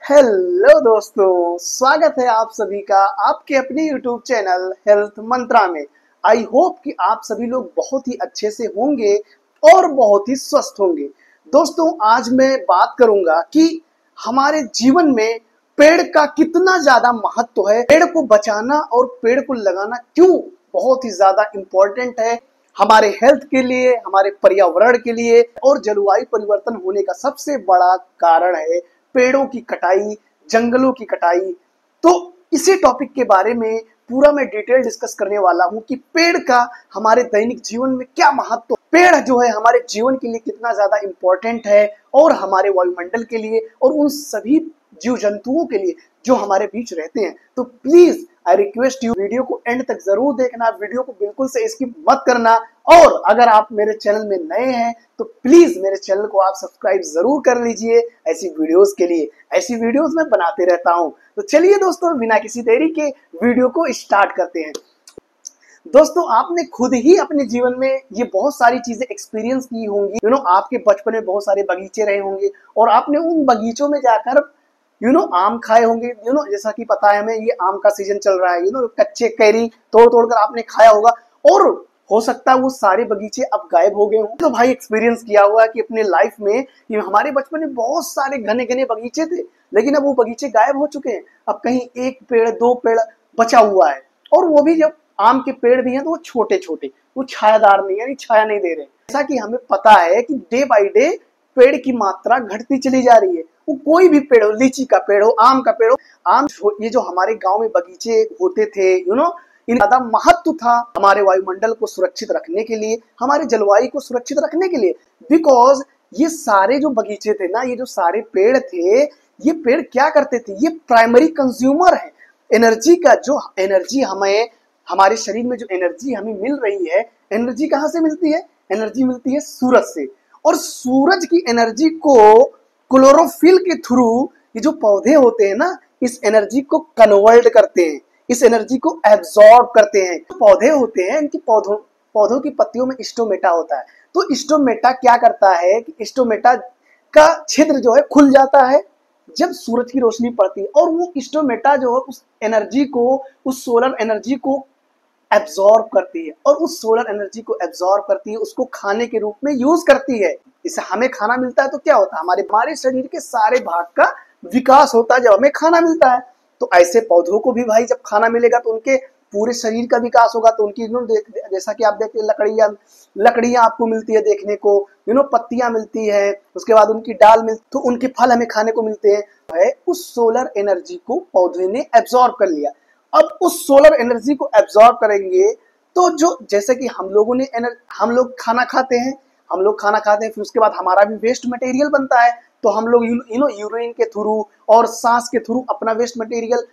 Hello दोस्तों, स्वागत है आप सभी का आपके अपने YouTube चैनल हेल्थ मंत्रा में। आई होप कि आप सभी लोग बहुत ही अच्छे से होंगे और बहुत ही स्वस्थ होंगे। दोस्तों, आज मैं बात करूंगा कि हमारे जीवन में पेड़ का कितना ज्यादा महत्व है, पेड़ को बचाना और पेड़ को लगाना क्यों बहुत ही ज्यादा इम्पोर्टेंट है हमारे हेल्थ के लिए, हमारे पर्यावरण के लिए। और जलवायु परिवर्तन होने का सबसे बड़ा कारण है पेड़ों की कटाई, जंगलों की कटाई। तो इसी टॉपिक के बारे में पूरा मैं डिटेल डिस्कस करने वाला हूं कि पेड़ का हमारे दैनिक जीवन में क्या महत्व, पेड़ जो है हमारे जीवन के लिए कितना ज्यादा इंपॉर्टेंट है और हमारे वायुमंडल के लिए और उन सभी जीव जंतुओं के लिए जो हमारे बीच रहते हैं। तो please I request you, video को एंड तक जरूर देखना, वीडियो को बिल्कुल से स्किप मत करना। और अगर आप मेरे चैनल में नए हैं तो प्लीज मेरे चैनल को आप सब्सक्राइब जरूर कर लीजिए ऐसी वीडियोस के लिए। ऐसी वीडियोस मैं बनाते रहता हूं। तो चलिए दोस्तों, बिना किसी देरी के वीडियो को स्टार्ट करते हैं। दोस्तों, आपने खुद ही अपने जीवन में ये बहुत सारी चीजें एक्सपीरियंस की होंगी। आपके बचपन में बहुत सारे बगीचे रहे होंगे और आपने उन बगीचों में जाकर आम खाए होंगे। जैसा कि पता है हमें, ये आम का सीजन चल रहा है। कच्चे कैरी तोड़ तोड़ कर आपने खाया होगा और हो सकता है वो सारे बगीचे अब गायब हो गए हों। तो भाई एक्सपीरियंस किया हुआ है कि अपने लाइफ में कि हमारे बचपन में बहुत सारे घने घने बगीचे थे, लेकिन अब वो बगीचे गायब हो चुके हैं। अब कहीं एक पेड़ दो पेड़ बचा हुआ है, और वो भी जब आम के पेड़ भी हैं तो वो छोटे छोटे, वो छायादार नहीं, यानी छाया नहीं दे रहे। जैसा कि हमें पता है कि डे बाय डे पेड़ की मात्रा घटती चली जा रही है। वो कोई भी पेड़ हो, लीची का पेड़ हो, आम का पेड़ हो, ये जो हमारे गांव में बगीचे होते थे, इन ज्यादा महत्व था हमारे वायुमंडल को सुरक्षित रखने के लिए, हमारे जलवायु को सुरक्षित रखने के लिए। बिकॉज ये सारे जो बगीचे थे ना, ये जो सारे पेड़ थे, ये पेड़ क्या करते थे, ये प्राइमरी कंज्यूमर है एनर्जी का। जो एनर्जी हमें, हमारे शरीर में जो एनर्जी हमें मिल रही है, एनर्जी कहाँ से मिलती है? एनर्जी मिलती है सूरज से। और सूरज की एनर्जी को क्लोरोफिल के थ्रू ये जो पौधे होते हैं ना, इस एनर्जी को कन्वर्ट करते हैं, इस एनर्जी को एब्जॉर्ब करते हैं। तो पौधे होते हैं, इनकी पौधों की पत्तियों में स्टोमेटा होता है। तो स्टोमेटा क्या करता है कि स्टोमेटा का छिद्र जो है खुल जाता है जब सूरज की रोशनी पड़ती है, और वो स्टोमेटा जो है उस एनर्जी को, उस सोलर एनर्जी को एब्जॉर्ब करती है, और उस सोलर एनर्जी को एब्जॉर्ब करती है, उसको खाने के रूप में यूज करती है। इससे हमें खाना मिलता है तो क्या होता है, हमारे शरीर के सारे भाग का विकास होता है जब हमें खाना मिलता है। तो ऐसे पौधों को भी भाई जब खाना मिलेगा तो उनके पूरे शरीर का विकास होगा। तो उनकी जैसा कि आप देखते हैं, लकड़ियां आपको मिलती है देखने को, पत्तियां मिलती है, उसके बाद उनकी डाल मिलती, तो उनके फल हमें खाने को मिलते हैं। उस सोलर एनर्जी को पौधे ने एब्जॉर्ब कर लिया। अब उस सोलर एनर्जी को एब्जॉर्ब करेंगे तो जो, जैसे कि हम लोग खाना खाते हैं, फिर उसके बाद हमारा भी वेस्ट मटेरियल बनता है। तो हम लोग यूरिन के थ्रू और सांस के थ्रू अपना वेस्ट मटेरियल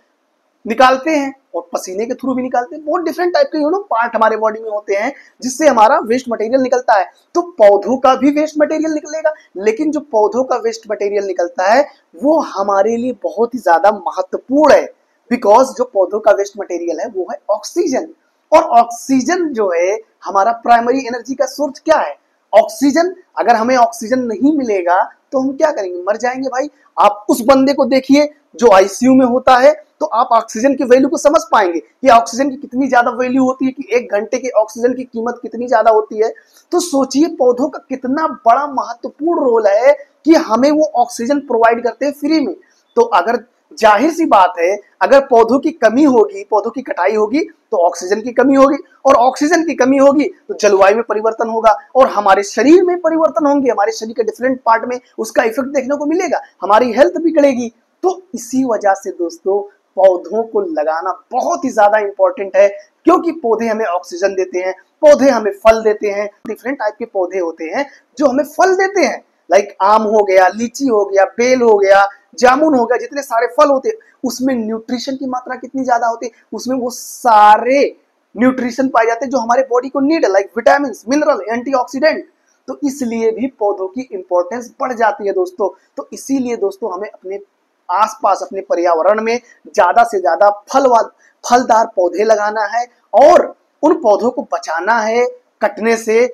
निकालते हैं, और पसीने के थ्रू भी निकालते हैं। बहुत डिफरेंट टाइप के पार्ट हमारे बॉडी में होते हैं जिससे हमारा वेस्ट मटेरियल निकलता है। तो पौधों का भी वेस्ट मटेरियल निकलेगा, लेकिन जो पौधों का वेस्ट मटेरियल निकलता है वो हमारे लिए बहुत ही ज्यादा महत्वपूर्ण है। बिकॉज जो पौधों का वेस्ट मटेरियल है वो है ऑक्सीजन, और ऑक्सीजन जो है हमारा प्राइमरी एनर्जी का सोर्स क्या है? ऑक्सीजन। अगर हमें ऑक्सीजन नहीं मिलेगा तो हम क्या करेंगे? मर जाएंगे भाई। आप उस बंदे को देखिए जो आईसीयू में होता है, तो आप ऑक्सीजन की वैल्यू को समझ पाएंगे कि ऑक्सीजन की कितनी ज्यादा वैल्यू होती है, कि एक घंटे के ऑक्सीजन की कीमत कितनी ज्यादा होती है। तो सोचिए पौधों का कितना बड़ा महत्वपूर्ण रोल है कि हमें वो ऑक्सीजन प्रोवाइड करते हैं फ्री में। तो अगर, जाहिर सी बात है, अगर पौधों की कमी होगी, पौधों की कटाई होगी, तो ऑक्सीजन की कमी होगी, और ऑक्सीजन की कमी होगी तो जलवायु में परिवर्तन होगा, और हमारे शरीर में परिवर्तन होंगे, हमारे शरीर के डिफरेंट पार्ट में उसका इफेक्ट देखने को मिलेगा, हमारी हेल्थ बिगड़ेगी। तो इसी वजह से दोस्तों, पौधों को लगाना बहुत ही ज्यादा इंपॉर्टेंट है, क्योंकि पौधे हमें ऑक्सीजन देते हैं, पौधे हमें फल देते हैं। डिफरेंट टाइप के पौधे होते हैं जो हमें फल देते हैं, लाइक आम हो गया, लीची हो गया, बेल हो गया, जामुन हो गया। जितने सारे फल होते हैं उसमें न्यूट्रिशन की मात्रा कितनी ज्यादा होती है, उसमें वो सारे न्यूट्रिशन पाए जाते हैं जो हमारे बॉडी को नीड है, लाइक विटामिन, मिनरल, एंटीऑक्सीडेंट। तो इसलिए भी पौधों की इंपॉर्टेंस बढ़ जाती है दोस्तों। तो इसीलिए दोस्तों हमें अपने आसपास, अपने पर्यावरण में ज्यादा से ज्यादा फलदार पौधे लगाना है, और उन पौधों को बचाना है कटने से,